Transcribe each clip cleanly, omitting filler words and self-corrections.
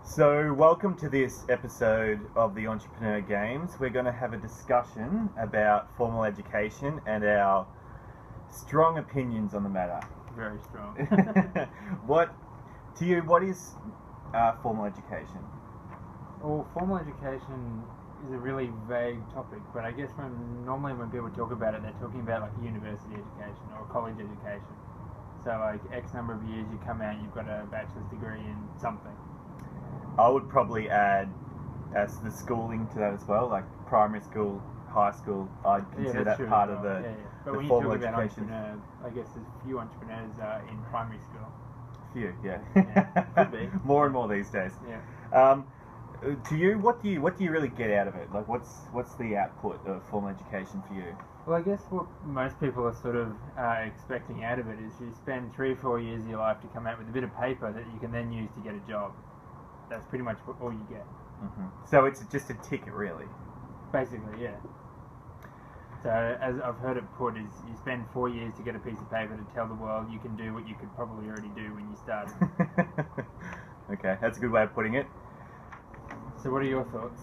So, welcome to this episode of the Entrepreneur Games. We're going to have a discussion about formal education and our strong opinions on the matter. Very strong. What is formal education? Well, formal education is a really vague topic, but I guess normally when people talk about it, they're talking about like university education or college education. So like X number of years you come out, you've got a bachelor's degree in something. I would probably add as the schooling to that as well, like primary school, high school. I'd consider that part of the, But the when you formal talk about education. entrepreneurs, I guess there's few entrepreneurs in primary school. Few, yeah. Could be. More and more these days. Yeah. To you, what do you really get out of it? Like, what's the output of formal education for you? Well, I guess what most people are sort of expecting out of it is you spend 3 or 4 years of your life to come out with a bit of paper that you can then use to get a job. That's pretty much all you get. Mm-hmm. So it's just a ticket, really. Basically, yeah. So as I've heard it put, is you spend 4 years to get a piece of paper to tell the world you can do what you could probably already do when you started. Okay, that's a good way of putting it. So what are your thoughts?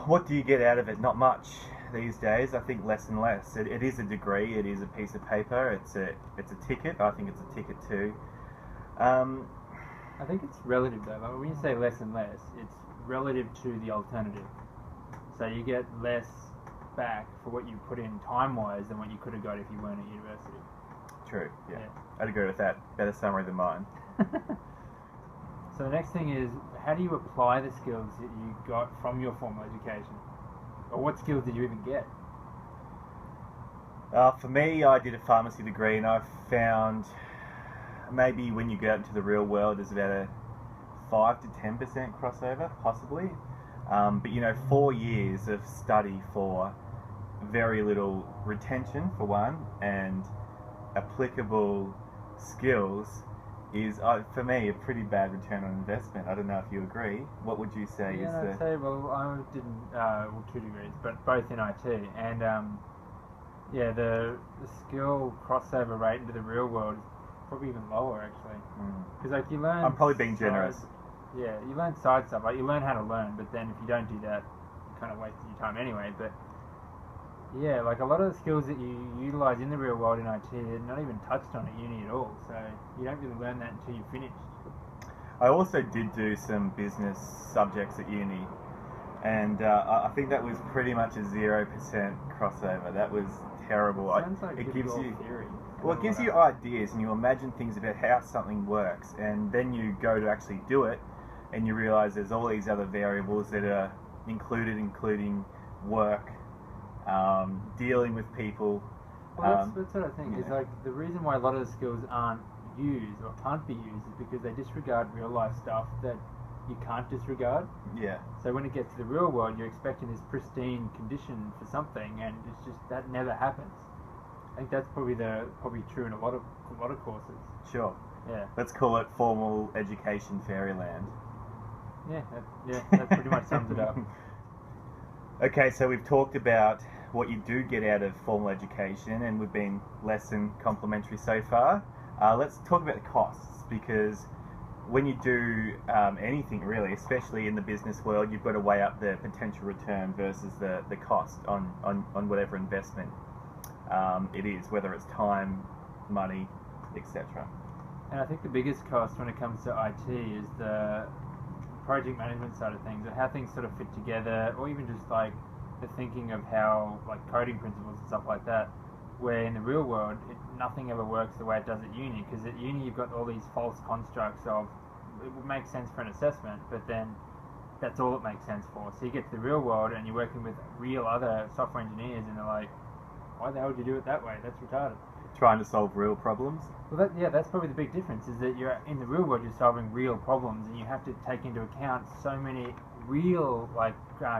What do you get out of it? Not much these days. I think less and less. It is a degree. It is a piece of paper. It's a ticket. I think it's a ticket too. I think it's relative though. Like when you say less and less, it's relative to the alternative. So you get less back for what you put in time-wise than what you could have got if you weren't at university. True. Yeah. I'd agree with that. Better summary than mine. So the next thing is, how do you apply the skills that you got from your formal education? Or what skills did you even get? For me, I did a pharmacy degree, and I found maybe when you get out into the real world, there's about a 5 to 10% crossover, possibly. But 4 years of study for very little retention, for one, and applicable skills is, for me, a pretty bad return on investment. I don't know if you agree. What would you say is the... I'd say, well, I didn't, 2 degrees, but both in IT. And, the skill crossover rate into the real world is probably even lower, actually. Because, like, you learn... I'm probably being generous. Yeah, you learn side stuff. Like, you learn how to learn, but then if you don't do that, you kind of wasted your time anyway. But, yeah, like, a lot of the skills that you utilise in the real world in IT, they're not even touched on at uni at all. So, you don't really learn that until you're finished. I also did do some business subjects at uni, and I think that was pretty much a 0% crossover. That was terrible. Sounds like it gives you theory. Well, it gives you ideas, and you imagine things about how something works, and then you go to actually do it, and you realise there's all these other variables that are included, including work, dealing with people. Well, that's what I think. Is like the reason why a lot of the skills aren't used or can't be used is because they disregard real life stuff that you can't disregard. Yeah. So when it gets to the real world, you're expecting this pristine condition for something, and it's just that never happens. I think that's probably true in a lot of courses. Sure. Yeah. Let's call it formal education fairyland. That pretty much sums it up. Okay, so we've talked about what you do get out of formal education, and we've been less than complimentary so far. Let's talk about the costs, because when you do anything really, especially in the business world, you've got to weigh up the potential return versus the cost on whatever investment it is, whether it's time, money, etc. And I think the biggest cost when it comes to IT is the project management side of things, or how things sort of fit together, or even just like the thinking of how, like, coding principles and stuff like that, where in the real world nothing ever works the way it does at uni, because at uni you've got all these false constructs of it would make sense for an assessment, but then that's all it makes sense for. So you get to the real world and you're working with real other software engineers, and they're like, why the hell would you do it that way? That's retarded. Trying to solve real problems. Well, that's probably the big difference, is that you're in the real world, you're solving real problems, and you have to take into account so many real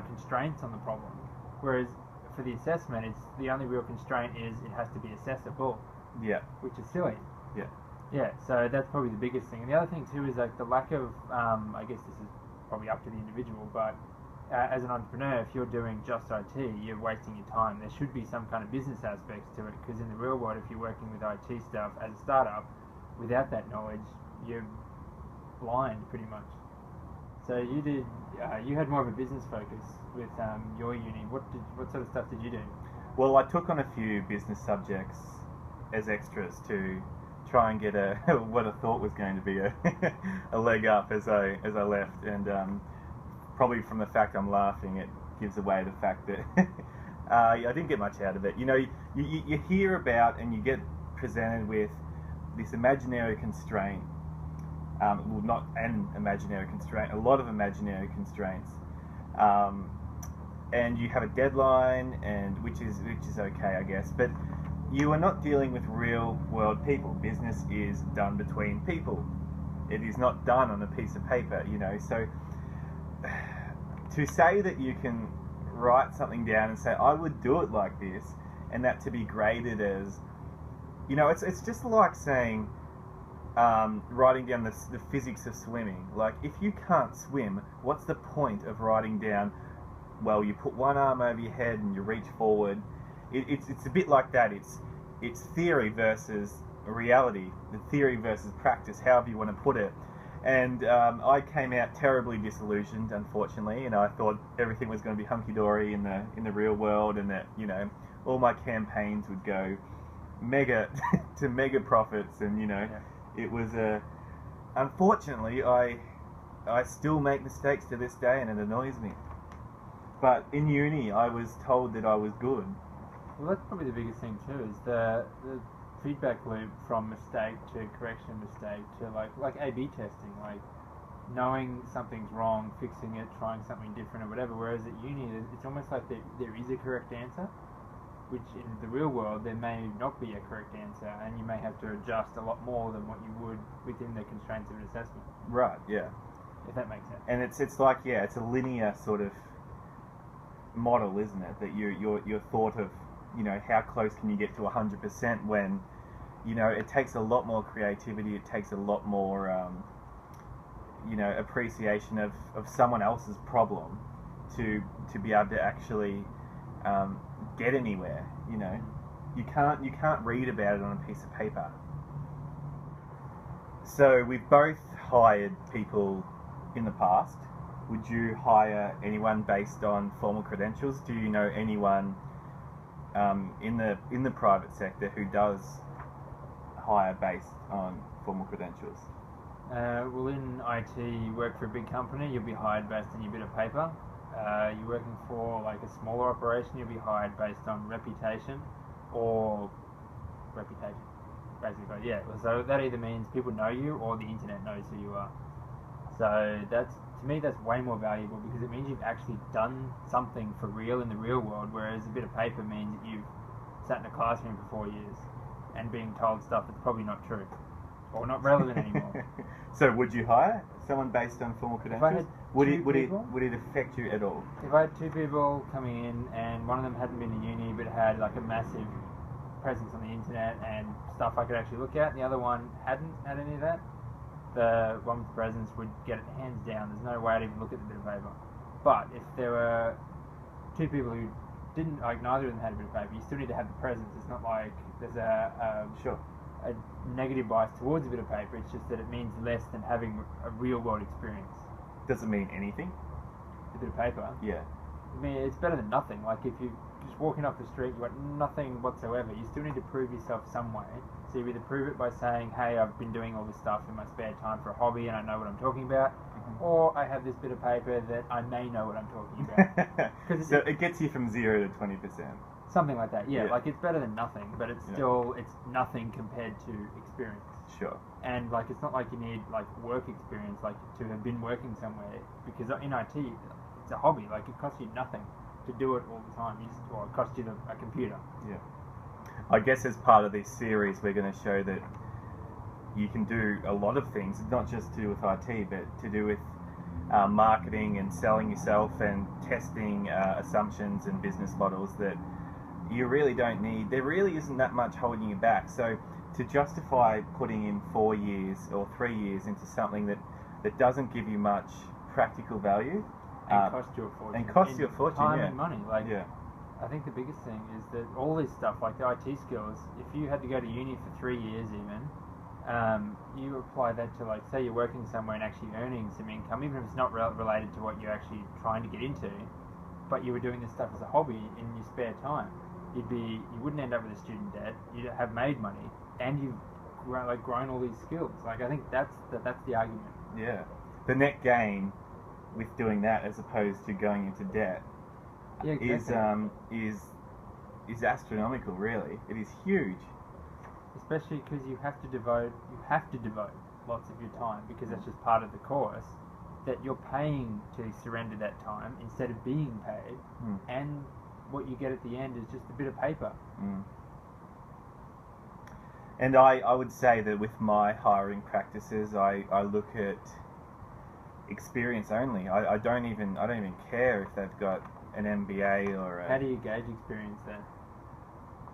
constraints on the problem. Whereas for the assessment, it's the only real constraint is it has to be accessible. Yeah. Which is silly. Yeah. Yeah. So that's probably the biggest thing. And the other thing too is like the lack of. I guess this is probably up to the individual, but as an entrepreneur, if you're doing just IT, you're wasting your time. There should be some kind of business aspects to it, because in the real world, if you're working with IT stuff as a startup, without that knowledge, you're blind pretty much. So you did. You had more of a business focus with your uni. What sort of stuff did you do? Well, I took on a few business subjects as extras to try and get a what I thought was going to be a leg up as I left, and probably from the fact I'm laughing, it gives away the fact that I didn't get much out of it. You know, you hear about and you get presented with this imaginary constraint. Well, not an imaginary constraint, a lot of imaginary constraints, and you have a deadline, and which is okay, I guess. But you are not dealing with real world people. Business is done between people. It is not done on a piece of paper, you know. So to say that you can write something down and say I would do it like this, and that to be graded as, you know, it's just like saying. Writing down the physics of swimming. Like, if you can't swim, what's the point of writing down, well, you put one arm over your head and you reach forward? It's a bit like that. It's theory versus reality, the theory versus practice, however you want to put it. And I came out terribly disillusioned, unfortunately, and I thought everything was going to be hunky-dory in the real world, and that, you know, all my campaigns would go mega to mega profits, and, you know, Yeah. it was unfortunately, I still make mistakes to this day, and it annoys me. But in uni, I was told that I was good. Well, that's probably the biggest thing too, is the feedback loop from mistake to correction of mistake to like A/B testing, like knowing something's wrong, fixing it, trying something different or whatever. Whereas at uni, it's almost like there is a correct answer, which in the real world there may not be a correct answer, and you may have to adjust a lot more than what you would within the constraints of an assessment. Right, yeah. If that makes sense. And it's like, yeah, it's a linear sort of model, isn't it? That you're thought of, you know, how close can you get to 100% when, you know, it takes a lot more creativity, it takes a lot more, you know, appreciation of someone else's problem to be able to actually get anywhere. You know, you can't read about it on a piece of paper. So we've both hired people in the past. Would you hire anyone based on formal credentials? Do you know anyone in the private sector who does hire based on formal credentials? Well, in IT, you work for a big company, you'll be hired based on your bit of paper. You're working for like a smaller operation, you'll be hired based on reputation or reputation, basically. Yeah, so that either means people know you or the internet knows who you are. So that's, to me, that's way more valuable because it means you've actually done something for real in the real world, whereas a bit of paper means that you've sat in a classroom for 4 years and being told stuff that's probably not true or not relevant anymore. So would you hire someone based on formal credentials? Would it affect you at all? If I had two people coming in and one of them hadn't been in uni but had like a massive presence on the internet and stuff I could actually look at, and the other one hadn't had any of that, the one with the presence would get it hands down. There's no way to even look at the bit of paper. But if there were two people who didn't, like neither of them had a bit of paper, you still need to have the presence. It's not like there's a negative bias towards a bit of paper. It's just that it means less than having a real world experience. Does it mean anything? A bit of paper? Yeah. I mean, it's better than nothing. Like if you're just walking off the street, you've got nothing whatsoever, you still need to prove yourself some way. So you either prove it by saying, hey, I've been doing all this stuff in my spare time for a hobby and I know what I'm talking about, or I have this bit of paper that I may know what I'm talking about. So it gets you from 0 to 20%. Something like that, yeah. Like it's better than nothing, but it's still, it's nothing compared to experience. Sure. And like it's not like you need like work experience, like to have been working somewhere, because in IT it's a hobby. Like it costs you nothing to do it all the time. Or it costs you a computer. Yeah. I guess as part of this series, we're going to show that you can do a lot of things, not just to do with IT, but to do with marketing and selling yourself and testing assumptions and business models that you really don't need. There really isn't that much holding you back. So to justify putting in 4 years or 3 years into something that doesn't give you much practical value and cost you a fortune. And cost you a fortune, time and money. Like, yeah. I think the biggest thing is that all this stuff, like the IT skills, if you had to go to uni for 3 years even, you apply that to, like, say you're working somewhere and actually earning some income, even if it's not related to what you're actually trying to get into, but you were doing this stuff as a hobby in your spare time, you wouldn't end up with a student debt. You'd have made money, and you've grown all these skills. Like, I think that's the argument. Yeah, the net gain with doing that as opposed to going into debt Yeah, exactly. is astronomical. Really, it is huge. Especially because you have to devote lots of your time, because that's just part of the course, that you're paying to surrender that time instead of being paid, and what you get at the end is just a bit of paper. And I would say that with my hiring practices, I look at experience only. I don't even care if they've got an MBA or a... How do you gauge experience then?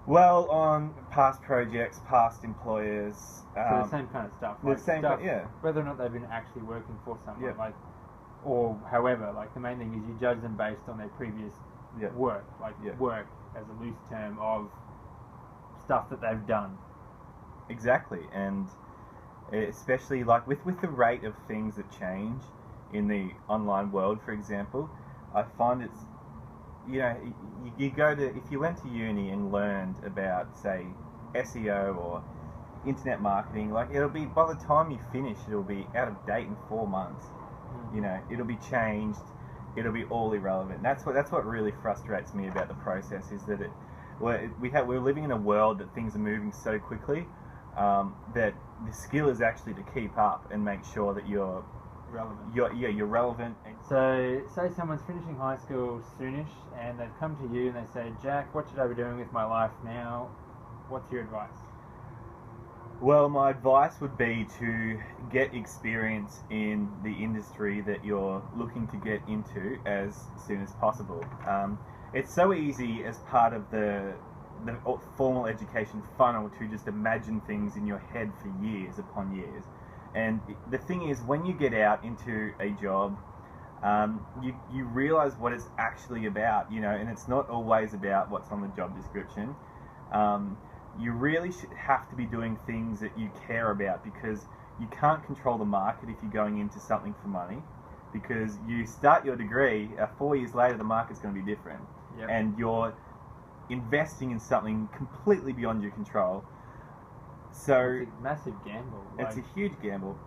Well, on past projects, past employers. So the same kind of stuff. The same, yeah. Whether or not they've been actually working for someone, Yeah. or however, the main thing is you judge them based on their previous work, work as a loose term of stuff that they've done. Exactly, and especially with the rate of things that change in the online world, for example, I find it's, you go to, if you went to uni and learned about, say, SEO or internet marketing, it'll be, by the time you finish, it'll be out of date in 4 months. It'll be changed, it'll be all irrelevant. That's what really frustrates me about the process, is that we're living in a world that things are moving so quickly, that the skill is actually to keep up and make sure that you're relevant. You're relevant. So, say someone's finishing high school soonish, and they've come to you and they say, Jack, what should I be doing with my life now? What's your advice? Well, my advice would be to get experience in the industry that you're looking to get into as soon as possible. It's so easy as part of the formal education funnel to just imagine things in your head for years upon years. And the thing is, when you get out into a job, you realize what it's actually about, and it's not always about what's on the job description. You really should have to be doing things that you care about, because you can't control the market if you're going into something for money, because you start your degree, 4 years later the market's going to be different. Yep. And you're investing in something completely beyond your control. So it's a massive gamble. It's a huge gamble.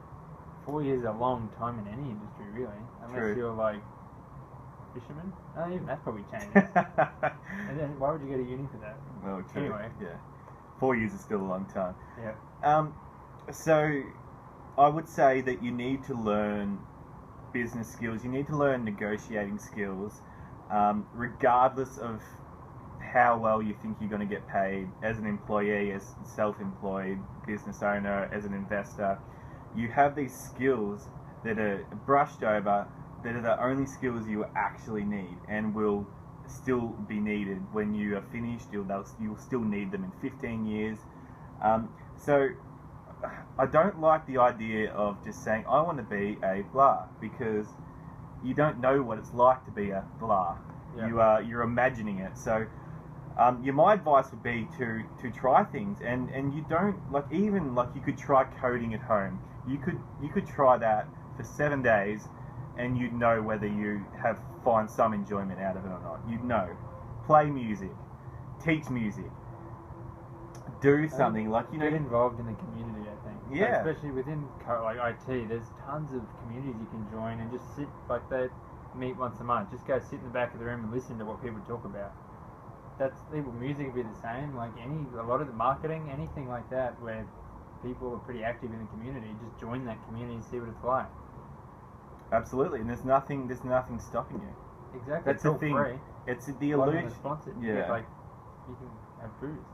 4 years is a long time in any industry, really. Unless you're fisherman. Oh, even that's probably changed. And then why would you go to uni for that? Well, true. Anyway. Yeah. 4 years is still a long time. Yeah. So I would say that you need to learn business skills. You need to learn negotiating skills, regardless of how well you think you're going to get paid as an employee, as self-employed business owner, as an investor. You have these skills that are brushed over, that are the only skills you actually need and will still be needed when you are finished. You'll still need them in 15 years. So I don't like the idea of just saying, I want to be a blah, because you don't know what it's like to be a blah. Yeah. You're imagining it. So my advice would be to try things, and you don't you could try coding at home. You could try that for 7 days, and you'd know whether you find some enjoyment out of it or not. You'd know. Play music, teach music, do something get involved in the community. I think. Yeah. Especially within IT, there's tons of communities you can join and just sit. They meet once a month. Just go sit in the back of the room and listen to what people talk about. Music would be the same. A lot of the marketing, anything like that, where people are pretty active in the community. Just join that community and see what it's like. Absolutely, and there's nothing stopping you. Exactly. That's the thing. Free. It's the illusion. Sponsored. Yeah. You can have booze.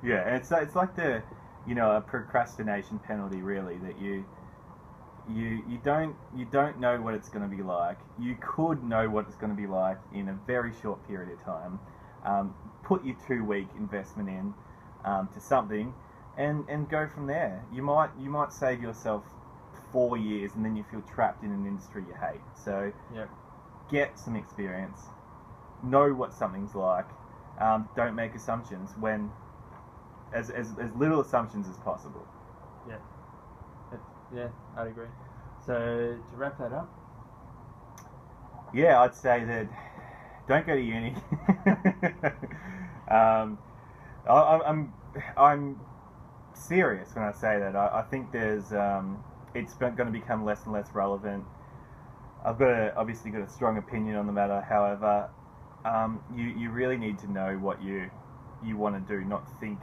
Yeah, and it's like a procrastination penalty, really, that you don't know what it's going to be like. You could know what it's going to be like in a very short period of time. Put your 2-week investment in to something, and go from there. You might save yourself 4 years, and then you feel trapped in an industry you hate. So get some experience. Know what something's like. Don't make assumptions. As little assumptions as possible. Yeah. Yeah, I'd agree. So to wrap that up, Yeah, I'd say that don't go to uni. I'm serious when I say that. I think it's going to become less and less relevant. Obviously got a strong opinion on the matter. However, you really need to know what you want to do, not think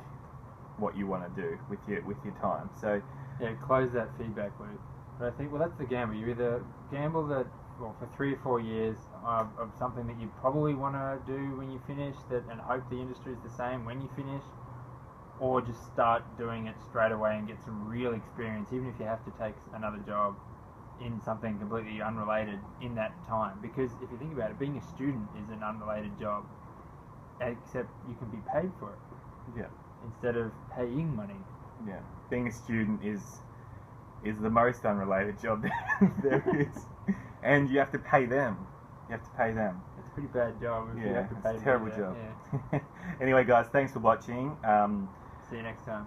what you want to do with your time. So yeah, close that feedback loop. But I think, well, that's the gamble. You either gamble that, well, for 3 or 4 years of something that you probably want to do when you finish, and hope the industry is the same when you finish, or just start doing it straight away and get some real experience, even if you have to take another job in something completely unrelated in that time. Because if you think about it, being a student is an unrelated job, except you can be paid for it. Yeah. Instead of paying money. Yeah. Being a student is the most unrelated job there is, and you have to pay them. It's It's a pretty bad job if you have to pay it's a terrible them. job. Yeah. Anyway, guys, thanks for watching. See you next time.